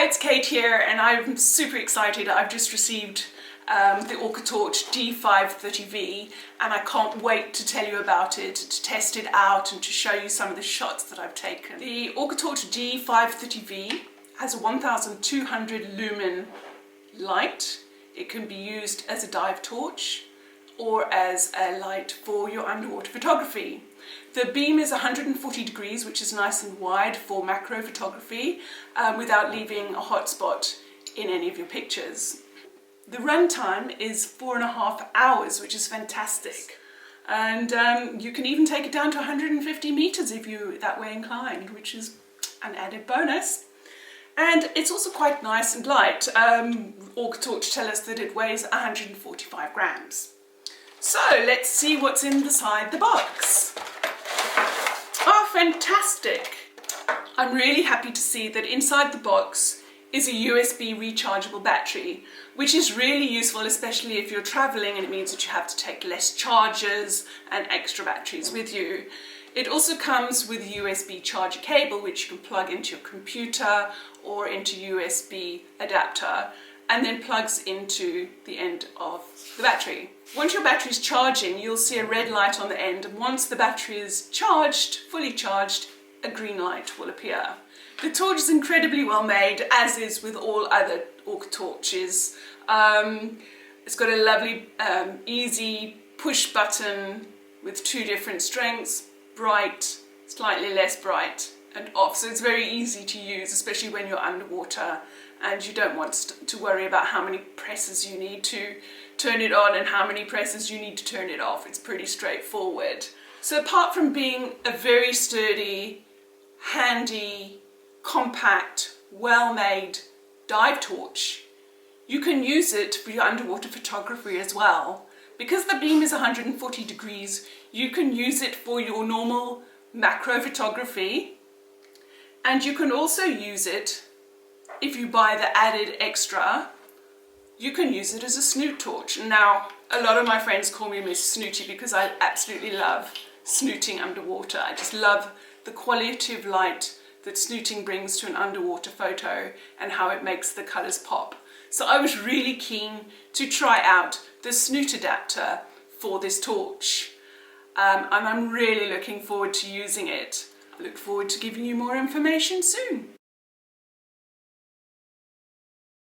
Hi, it's Kate here, and I'm super excited. I've just received the OrcaTorch D530V, and I can't wait to tell you about it, to test it out and to show you some of the shots that I've taken. The OrcaTorch D530V has a 1200 lumen light. It can be used as a dive torch or as a light for your underwater photography. The beam is 140 degrees, which is nice and wide for macro photography without leaving a hot spot in any of your pictures. The runtime is 4.5 hours, which is fantastic. And you can even take it down to 150 meters if you're that way inclined, which is an added bonus. And it's also quite nice and light. OrcaTorch tell us that it weighs 145 grams. So let's see what's inside the box. Oh, fantastic! I'm really happy to see that inside the box is a USB rechargeable battery, which is really useful, especially if you're traveling and it means that you have to take less chargers and extra batteries with you. It also comes with a USB charger cable, which you can plug into your computer or into USB adapter, and then plugs into the end of the battery. Once your battery is charging, you'll see a red light on the end, and once the battery is charged, fully charged, a green light will appear. The torch is incredibly well made, as is with all other OrcaTorches. It's got a lovely, easy push button with 2 different strengths, bright, slightly less bright, and off. So it's very easy to use, especially when you're underwater and you don't want to worry about how many presses you need to turn it on and how many presses you need to turn it off. It's pretty straightforward. So apart from being a very sturdy, handy, compact, well-made dive torch, you can use it for your underwater photography as well. Because the beam is 140 degrees, you can use it for your normal macro photography, and you can also use it, if you buy the added extra, you can use it as a snoot torch. Now, a lot of my friends call me Miss Snooty because I absolutely love snooting underwater. I just love the quality of light that snooting brings to an underwater photo and how it makes the colours pop. So I was really keen to try out the snoot adapter for this torch. And I'm really looking forward to using it. I look forward to giving you more information soon.